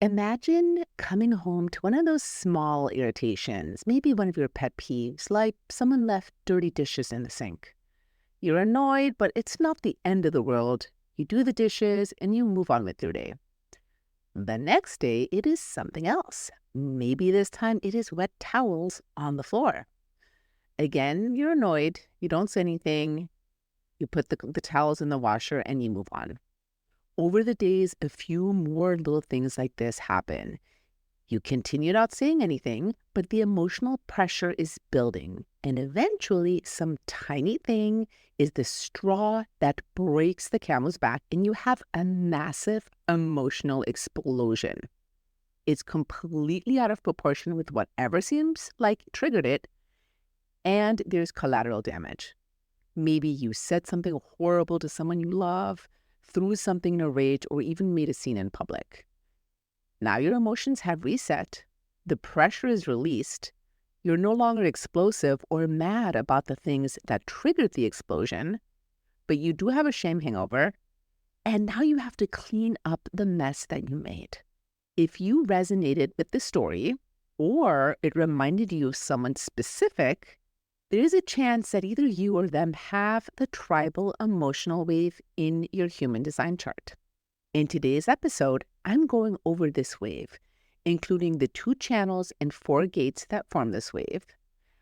Imagine coming home to one of those small irritations, maybe one of your pet peeves, like someone left dirty dishes in the sink. You're annoyed, but it's not the end of the world. You do the dishes and you move on with your day. The next day, it is something else. Maybe this time it is wet towels on the floor. Again, you're annoyed. You don't say anything. You put the towels in the washer and you move on. Over the days, a few more little things like this happen. You continue not saying anything, but the emotional pressure is building. And eventually, some tiny thing is the straw that breaks the camel's back, and you have a massive emotional explosion. It's completely out of proportion with whatever seems like triggered it, and there's collateral damage. Maybe you said something horrible to someone you love, threw something in a rage, or even made a scene in public. Now your emotions have reset, the pressure is released, you're no longer explosive or mad about the things that triggered the explosion, but you do have a shame hangover, and now you have to clean up the mess that you made. If you resonated with the story, or it reminded you of someone specific, there is a chance that either you or them have the tribal emotional wave in your human design chart. In today's episode, I'm going over this wave, including the 2 channels and 4 gates that form this wave,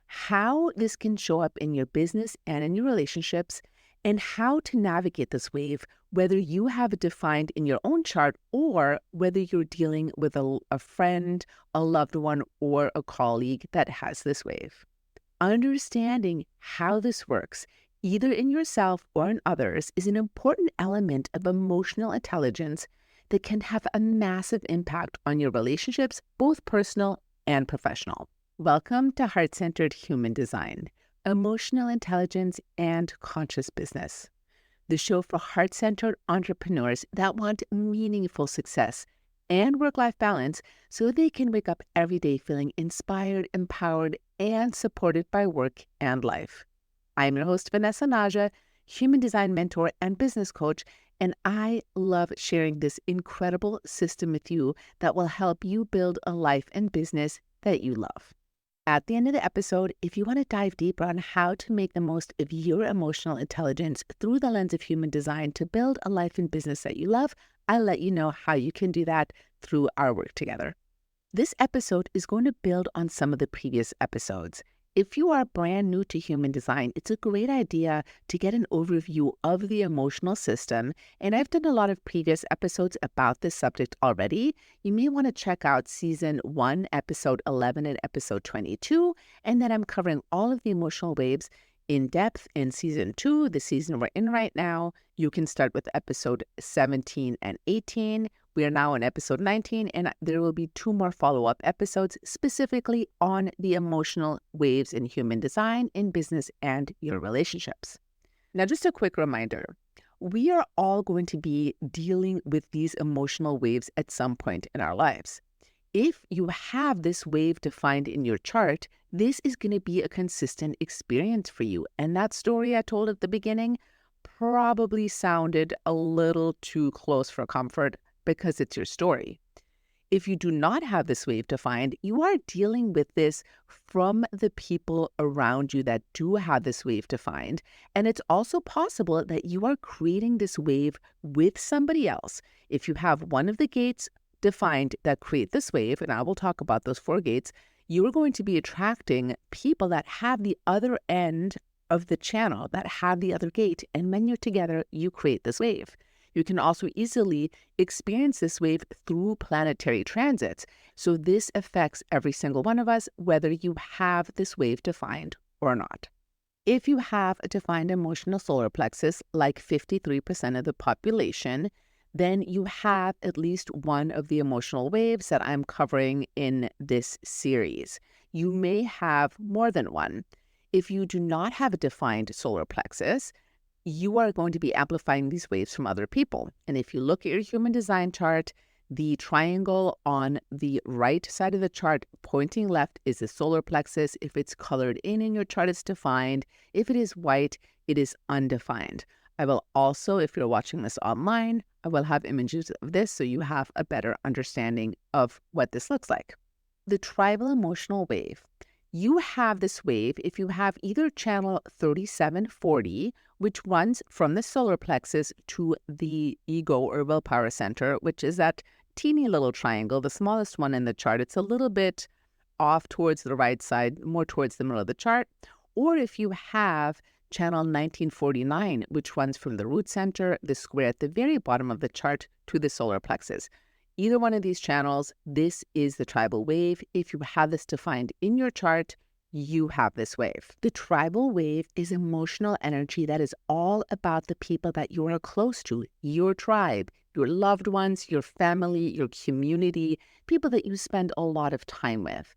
how this can show up in your business and in your relationships, and how to navigate this wave, whether you have it defined in your own chart or whether you're dealing with a friend, a loved one, or a colleague that has this wave. Understanding how this works, either in yourself or in others, is an important element of emotional intelligence that can have a massive impact on your relationships, both personal and professional. Welcome to Heart-Centered Human Design, Emotional Intelligence and Conscious Business, the show for heart-centered entrepreneurs that want meaningful success and work-life balance so they can wake up every day feeling inspired, empowered, and supported by work and life. I'm your host, Vanessa Naja, human design mentor and business coach, and I love sharing this incredible system with you that will help you build a life and business that you love. At the end of the episode, if you want to dive deeper on how to make the most of your emotional intelligence through the lens of human design to build a life and business that you love, I'll let you know how you can do that through our work together. This episode is going to build on some of the previous episodes. If you are brand new to human design, it's a great idea to get an overview of the emotional system. And I've done a lot of previous episodes about this subject already. You may want to check out season 1, episode 11 and episode 22. And then I'm covering all of the emotional waves in depth in season 2, the season we're in right now. You can start with episode 17 and 18. We are now on episode 19, and there will be 2 more follow-up episodes specifically on the emotional waves in human design, in business, and your relationships. Now, just a quick reminder, we are all going to be dealing with these emotional waves at some point in our lives. If you have this wave defined in your chart, this is going to be a consistent experience for you. And that story I told at the beginning probably sounded a little too close for comfort because it's your story. If you do not have this wave defined, you are dealing with this from the people around you that do have this wave defined. And it's also possible that you are creating this wave with somebody else. If you have one of the gates defined that create this wave, and I will talk about those 4 gates, you are going to be attracting people that have the other end of the channel, that have the other gate. And when you're together, you create this wave. You can also easily experience this wave through planetary transits. So this affects every single one of us, whether you have this wave defined or not. If you have a defined emotional solar plexus, like 53% of the population, then you have at least one of the emotional waves that I'm covering in this series. You may have more than one. If you do not have a defined solar plexus, you are going to be amplifying these waves from other people. And if you look at your human design chart, the triangle on the right side of the chart pointing left is the solar plexus. If it's colored in your chart, it's defined. If it is white, it is undefined. I will also, if you're watching this online, I will have images of this so you have a better understanding of what this looks like. The tribal emotional wave. You have this wave if you have either channel 3740, which runs from the solar plexus to the ego or willpower center, which is that teeny little triangle, the smallest one in the chart. It's a little bit off towards the right side, more towards the middle of the chart. Or if you have channel 1949, which runs from the root center, the square at the very bottom of the chart, to the solar plexus. Either one of these channels, this is the tribal wave. If you have this defined in your chart, you have this wave. The tribal wave is emotional energy that is all about the people that you are close to, your tribe, your loved ones, your family, your community, people that you spend a lot of time with.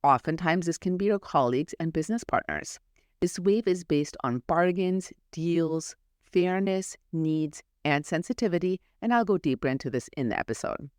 Oftentimes, this can be your colleagues and business partners. This wave is based on bargains, deals, fairness, needs, and sensitivity, and I'll go deeper into this in the episode.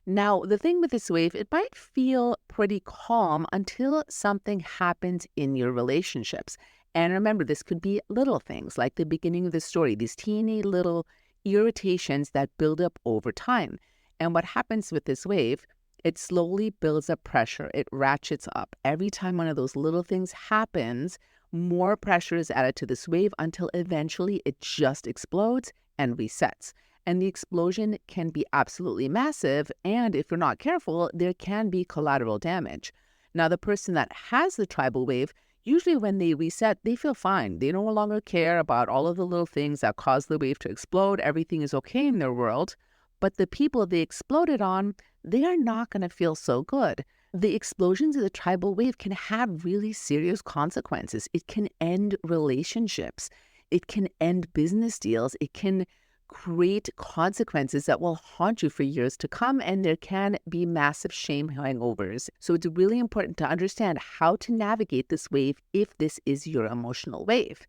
Now, the thing with this wave, it might feel pretty calm until something happens in your relationships. And remember, this could be little things like the beginning of the story, these teeny little irritations that build up over time. And what happens with this wave, it slowly builds up pressure. It ratchets up. Every time one of those little things happens, more pressure is added to this wave until eventually it just explodes and resets. And the explosion can be absolutely massive. And if you're not careful, there can be collateral damage. Now, the person that has the tribal wave, usually when they reset, they feel fine. They no longer care about all of the little things that cause the wave to explode. Everything is okay in their world. But the people they exploded on, they are not going to feel so good. The explosions of the tribal wave can have really serious consequences. It can end relationships. It can end business deals. It can create consequences that will haunt you for years to come, and there can be massive shame hangovers. So it's really important to understand how to navigate this wave if this is your emotional wave.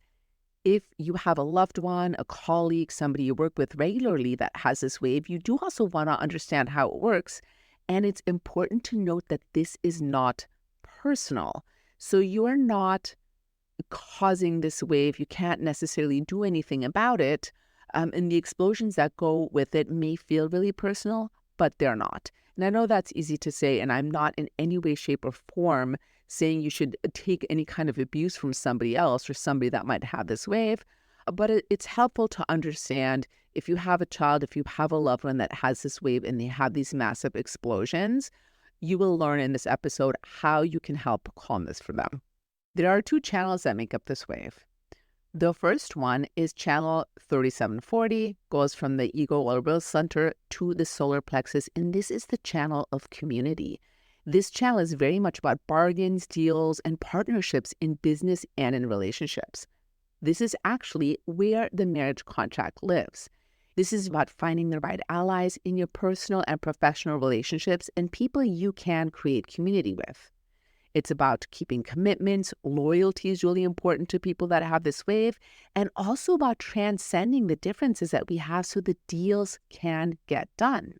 If you have a loved one, a colleague, somebody you work with regularly that has this wave, you do also want to understand how it works. And it's important to note that this is not personal. So you are not causing this wave. You can't necessarily do anything about it. And the explosions that go with it may feel really personal, but they're not. And I know that's easy to say, and I'm not in any way, shape, or form saying you should take any kind of abuse from somebody else or somebody that might have this wave. But it's helpful to understand if you have a child, if you have a loved one that has this wave and they have these massive explosions, you will learn in this episode how you can help calm this for them. There are two channels that make up this wave. The first one is channel 3740, goes from the ego or will center to the solar plexus, and this is the channel of community. This channel is very much about bargains, deals, and partnerships in business and in relationships. This is actually where the marriage contract lives. This is about finding the right allies in your personal and professional relationships and people you can create community with. It's about keeping commitments. Loyalty is really important to people that have this wave, and also about transcending the differences that we have so the deals can get done.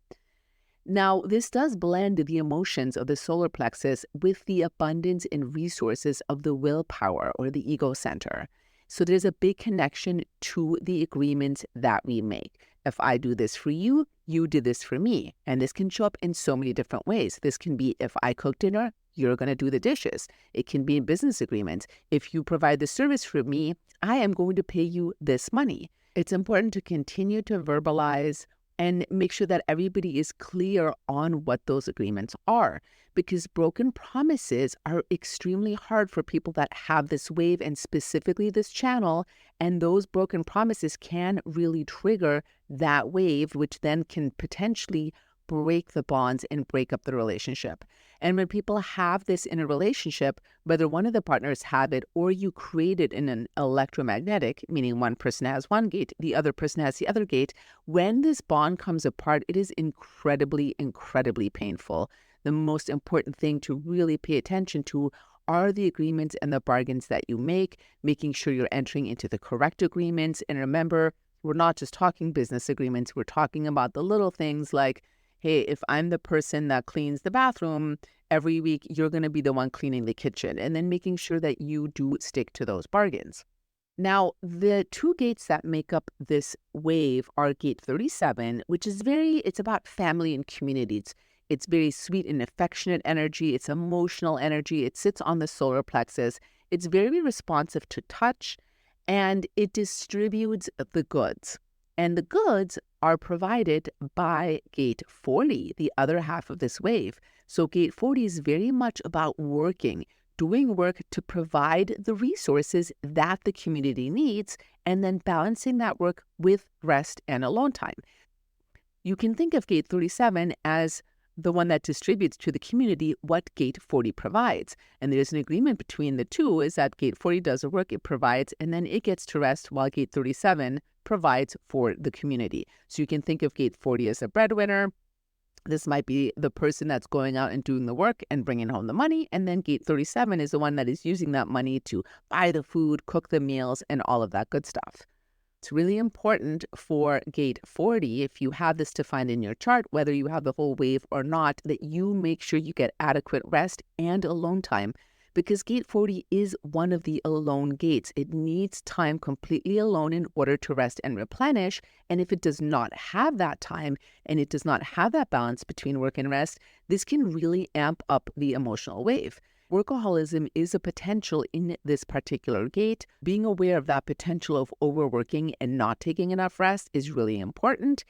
Now, this does blend the emotions of the solar plexus with the abundance and resources of the willpower or the ego center. So there's a big connection to the agreements that we make. If I do this for you, you did this for me. And this can show up in so many different ways. This can be if I cook dinner, you're going to do the dishes. It can be in business agreements. If you provide the service for me, I am going to pay you this money. It's important to continue to verbalize and make sure that everybody is clear on what those agreements are, because broken promises are extremely hard for people that have this wave and specifically this channel, and those broken promises can really trigger that wave, which then can potentially break the bonds and break up the relationship. And when people have this in a relationship, whether one of the partners have it or you create it in an electromagnetic, meaning one person has one gate, the other person has the other gate, when this bond comes apart, it is incredibly, incredibly painful. The most important thing to really pay attention to are the agreements and the bargains that you make, making sure you're entering into the correct agreements. And remember, we're not just talking business agreements. We're talking about the little things like, hey, if I'm the person that cleans the bathroom every week, you're going to be the one cleaning the kitchen. And then making sure that you do stick to those bargains. Now, the two gates that make up this wave are gate 37, which is it's about family and community. It's very sweet and affectionate energy. It's emotional energy. It sits on the solar plexus. It's very responsive to touch, and it distributes the goods. And the goods are provided by gate 40, the other half of this wave. So gate 40 is very much about doing work to provide the resources that the community needs, and then balancing that work with rest and alone time. You can think of gate 37 as the one that distributes to the community what gate 40 provides. And there's an agreement between the two, is that gate 40 does the work it provides, and then it gets to rest while gate 37 provides for the community. So you can think of gate 40 as a breadwinner. This might be the person that's going out and doing the work and bringing home the money. And then gate 37 is the one that is using that money to buy the food, cook the meals, and all of that good stuff. It's really important for gate 40, if you have this defined in your chart, whether you have the whole wave or not, that you make sure you get adequate rest and alone time, because gate 40 is one of the alone gates. It needs time completely alone in order to rest and replenish. And if it does not have that time and it does not have that balance between work and rest, this can really amp up the emotional wave. Workaholism is a potential in this particular gate. Being aware of that potential of overworking and not taking enough rest is really important,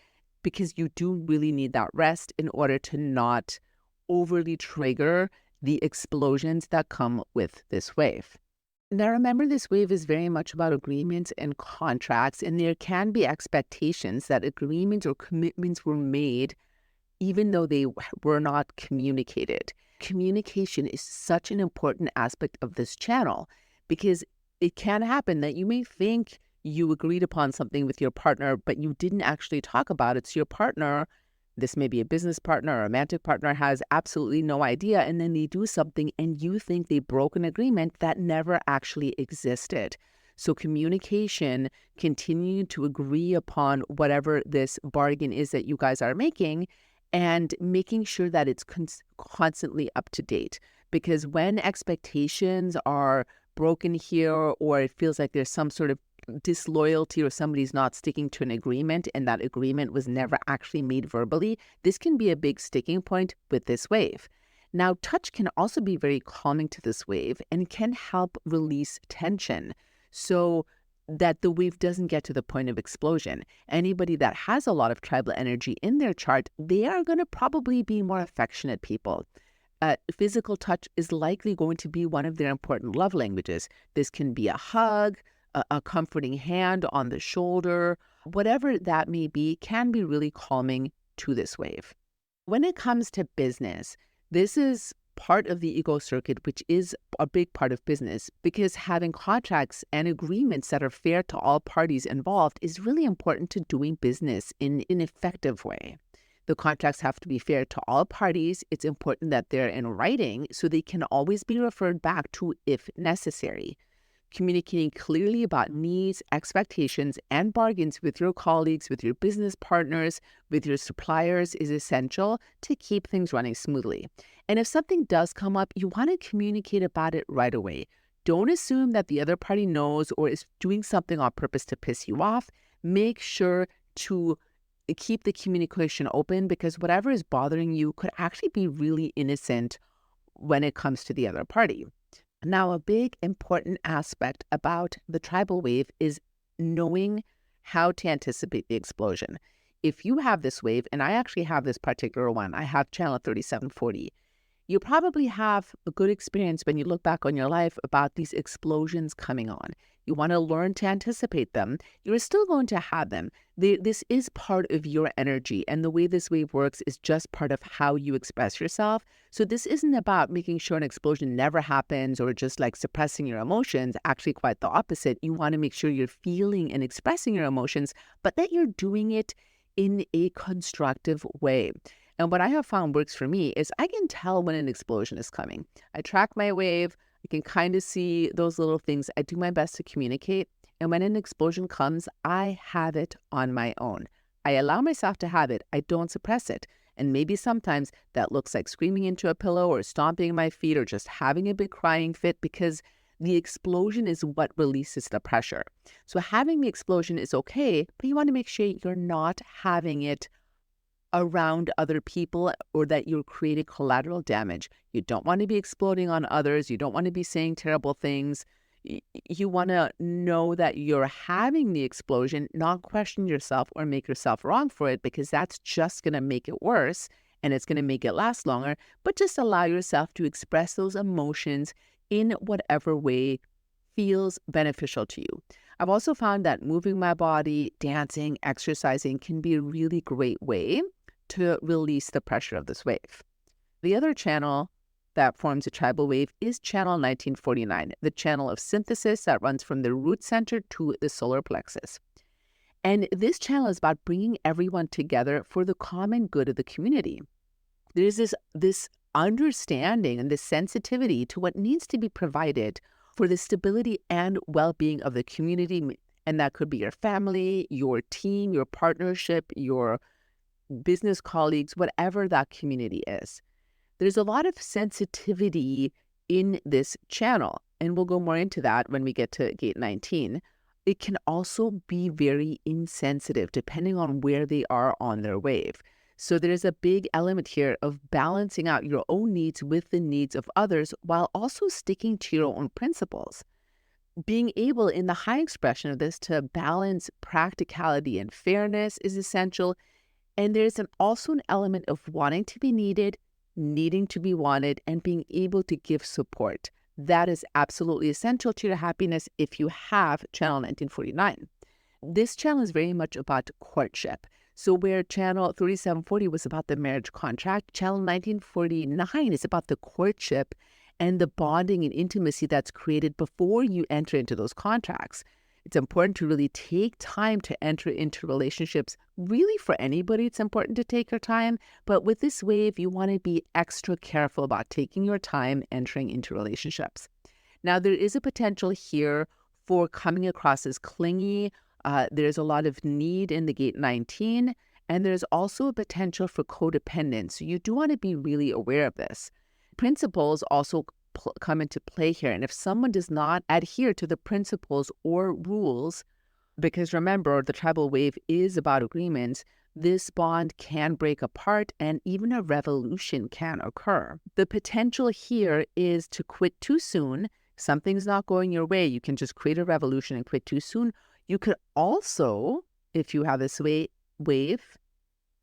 because you do really need that rest in order to not overly trigger the explosions that come with this wave. Now, remember, this wave is very much about agreements and contracts, and there can be expectations that agreements or commitments were made even though they were not communicated. Communication is such an important aspect of this channel, because it can happen that you may think you agreed upon something with your partner, but you didn't actually talk about it. So your partner, this may be a business partner or a romantic partner, has absolutely no idea, and then they do something and you think they broke an agreement that never actually existed. So communication, continue to agree upon whatever this bargain is that you guys are making, and making sure that it's constantly up to date. Because when expectations are broken here, or it feels like there's some sort of disloyalty or somebody's not sticking to an agreement and that agreement was never actually made verbally, this can be a big sticking point with this wave. Now, touch can also be very calming to this wave and can help release tension, so that the wave doesn't get to the point of explosion. Anybody that has a lot of tribal energy in their chart, they are going to probably be more affectionate people. Physical touch is likely going to be one of their important love languages. This can be a hug, a comforting hand on the shoulder, whatever that may be, can be really calming to this wave. When it comes to business, this is part of the ego circuit, which is a big part of business, because having contracts and agreements that are fair to all parties involved is really important to doing business in an effective way. The contracts have to be fair to all parties. It's important that they're in writing so they can always be referred back to if necessary. Communicating clearly about needs, expectations, and bargains with your colleagues, with your business partners, with your suppliers is essential to keep things running smoothly. And if something does come up, you want to communicate about it right away. Don't assume that the other party knows or is doing something on purpose to piss you off. Make sure to keep the communication open, because whatever is bothering you could actually be really innocent when it comes to the other party. Now, a big important aspect about the tribal wave is knowing how to anticipate the explosion. If you have this wave, and I actually have this particular one, I have channel 3740, you probably have a good experience when you look back on your life about these explosions coming on. You want to learn to anticipate them. You're still going to have them. This is part of your energy, and the way this wave works is just part of how you express yourself. So this isn't about making sure an explosion never happens or just like suppressing your emotions. Actually, quite the opposite. You want to make sure you're feeling and expressing your emotions, but that you're doing it in a constructive way. And what I have found works for me is I can tell when an explosion is coming. I track my wave. I can kind of see those little things. I do my best to communicate. And when an explosion comes, I have it on my own. I allow myself to have it. I don't suppress it. And maybe sometimes that looks like screaming into a pillow or stomping my feet or just having a big crying fit, because The explosion is what releases the pressure. So having the explosion is okay, but you want to make sure you're not having it around other people or that you're creating collateral damage. You don't want to be exploding on others. You don't want to be saying terrible things. You want to know that you're having the explosion, not question yourself or make yourself wrong for it, because that's just going to make it worse and it's going to make it last longer. But just allow yourself to express those emotions in whatever way feels beneficial to you. I've also found that moving my body, dancing, exercising can be a really great way to release the pressure of this wave. The other channel that forms a tribal wave is channel 1949, the channel of synthesis that runs from the root center to the solar plexus. And this channel is about bringing everyone together for the common good of the community. There's this understanding and this sensitivity to what needs to be provided for the stability and well-being of the community. And that could be your family, your team, your partnership, your business colleagues, whatever that community is. There's a lot of sensitivity in this channel, and we'll go more into that when we get to gate 19. It can also be very insensitive depending on where they are on their wave. So there's a big element here of balancing out your own needs with the needs of others while also sticking to your own principles. Being able in the high expression of this to balance practicality and fairness is essential. And there's also an element of wanting to be needed, needing to be wanted, and being able to give support. That is absolutely essential to your happiness if you have channel 1949. This channel is very much about courtship. So where channel 3740 was about the marriage contract, channel 1949 is about the courtship and the bonding and intimacy that's created before you enter into those contracts. It's important to really take time to enter into relationships. Really, for anybody, it's important to take your time. But with this wave, you want to be extra careful about taking your time entering into relationships. Now, there is a potential here for coming across as clingy. There's a lot of need in the gate 19, and there's also a potential for codependence. So you do want to be really aware of this. Principles also come into play here. And if someone does not adhere to the principles or rules, because remember, the tribal wave is about agreements, this bond can break apart and even a revolution can occur. The potential here is to quit too soon. Something's not going your way. You can just create a revolution and quit too soon. You could also, if you have this wave,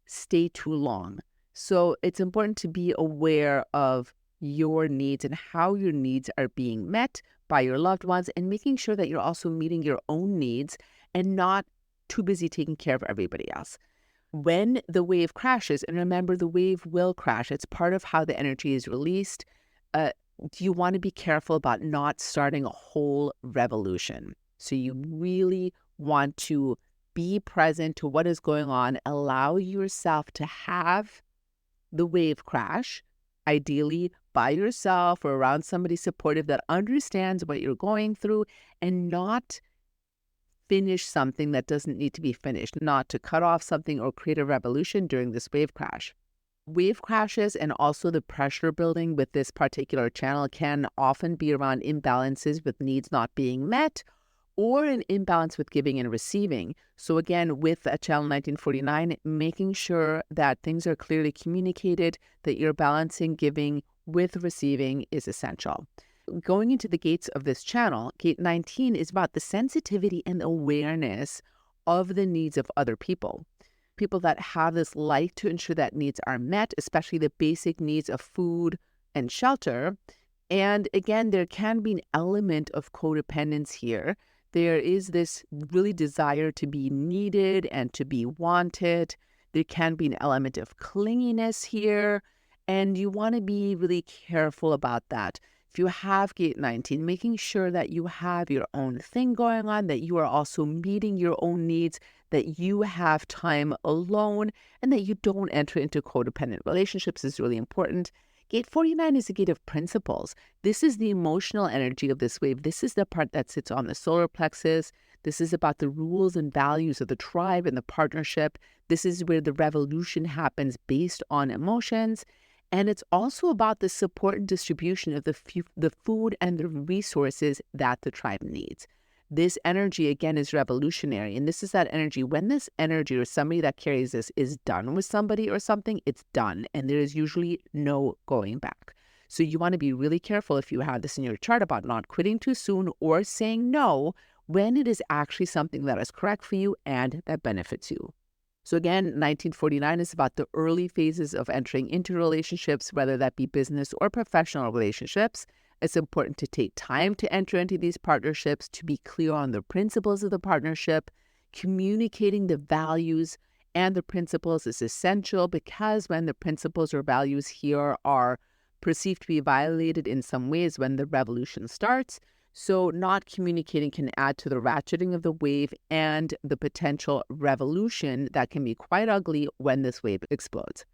stay too long. So it's important to be aware of your needs and how your needs are being met by your loved ones, and making sure that you're also meeting your own needs and not too busy taking care of everybody else. When the wave crashes, and remember, the wave will crash, it's part of how the energy is released, you want to be careful about not starting a whole revolution. So you really want to be present to what is going on, allow yourself to have the wave crash, ideally by yourself or around somebody supportive that understands what you're going through, and not finish something that doesn't need to be finished, not to cut off something or create a revolution during this wave crash. Wave crashes and also the pressure building with this particular channel can often be around imbalances with needs not being met, or an imbalance with giving and receiving. So again, with a channel 1949, making sure that things are clearly communicated, that you're balancing giving with receiving is essential. Going into the gates of this channel, gate 19 is about the sensitivity and awareness of the needs of other people. People that have this like to ensure that needs are met, especially the basic needs of food and shelter. And again, there can be an element of codependence here. There is this really desire to be needed and to be wanted. There can be an element of clinginess here, and you want to be really careful about that. If you have gate 19, making sure that you have your own thing going on, that you are also meeting your own needs, that you have time alone, and that you don't enter into codependent relationships is really important. Gate 49 is a gate of principles. This is the emotional energy of this wave. This is the part that sits on the solar plexus. This is about the rules and values of the tribe and the partnership. This is where the revolution happens based on emotions. And it's also about the support and distribution of the food and the resources that the tribe needs. This energy, again, is revolutionary. And this is that energy. When this energy or somebody that carries this is done with somebody or something, it's done. And there is usually no going back. So you want to be really careful if you have this in your chart about not quitting too soon or saying no when it is actually something that is correct for you and that benefits you. So again, 1949 is about the early phases of entering into relationships, whether that be business or professional relationships. It's important to take time to enter into these partnerships, to be clear on the principles of the partnership. Communicating the values and the principles is essential, because when the principles or values here are perceived to be violated in some ways when the revolution starts, so not communicating can add to the ratcheting of the wave and the potential revolution that can be quite ugly when this wave explodes.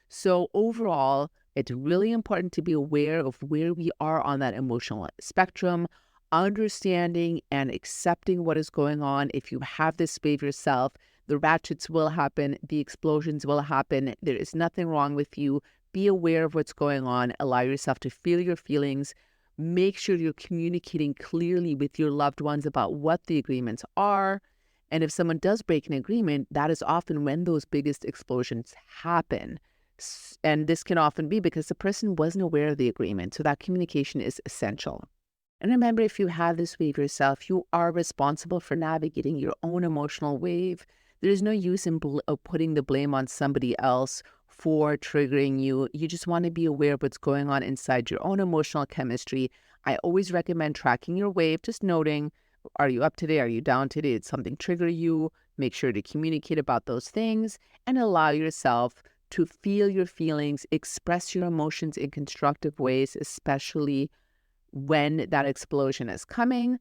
So overall, it's really important to be aware of where we are on that emotional spectrum, understanding and accepting what is going on. If you have this wave yourself, the ratchets will happen, the explosions will happen. There is nothing wrong with you. Be aware of what's going on. Allow yourself to feel your feelings. Make sure you're communicating clearly with your loved ones about what the agreements are. And if someone does break an agreement, that is often when those biggest explosions happen. And this can often be because the person wasn't aware of the agreement. So that communication is essential. And remember, if you have this wave yourself, you are responsible for navigating your own emotional wave. There is no use in putting the blame on somebody else for triggering you. You just want to be aware of what's going on inside your own emotional chemistry. I always recommend tracking your wave, just noting, are you up today? Are you down today? Did something trigger you? Make sure to communicate about those things and allow yourself to feel your feelings, express your emotions in constructive ways, especially when that explosion is coming.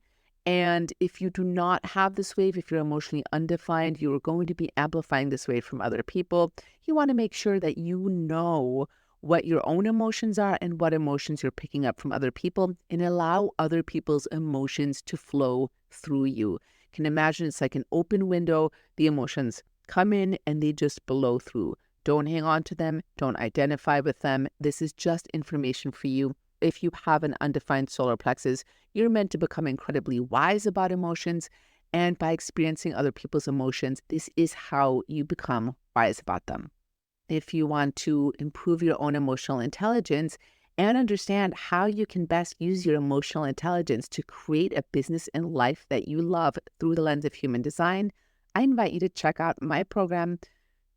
And if you do not have this wave, if you're emotionally undefined, you are going to be amplifying this wave from other people. You want to make sure that you know what your own emotions are and what emotions you're picking up from other people, and allow other people's emotions to flow through you. You can imagine it's like an open window. The emotions come in and they just blow through. Don't hang on to them. Don't identify with them. This is just information for you. If you have an undefined solar plexus, you're meant to become incredibly wise about emotions. And by experiencing other people's emotions, this is how you become wise about them. If you want to improve your own emotional intelligence and understand how you can best use your emotional intelligence to create a business and life that you love through the lens of human design, I invite you to check out my program,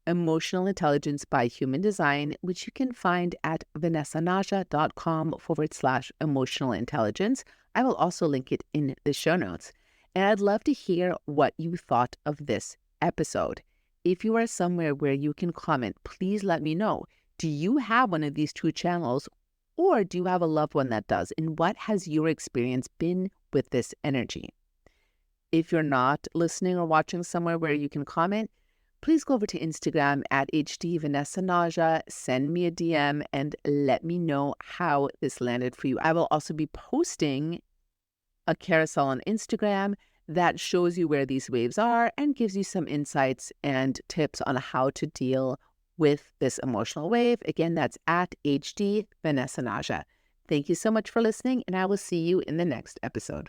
Emotional Intelligence by Human Design, which you can find at vanessanaja.com/emotional intelligence. I will also link it in the show notes. And I'd love to hear what you thought of this episode. If you are somewhere where you can comment, please let me know. Do you have one of these two channels, or do you have a loved one that does? And what has your experience been with this energy? If you're not listening or watching somewhere where you can comment, please go over to Instagram at @HDVanessaNaja, send me a DM, and let me know how this landed for you. I will also be posting a carousel on Instagram that shows you where these waves are and gives you some insights and tips on how to deal with this emotional wave. Again, that's at @HDVanessaNaja. Thank you so much for listening, and I will see you in the next episode.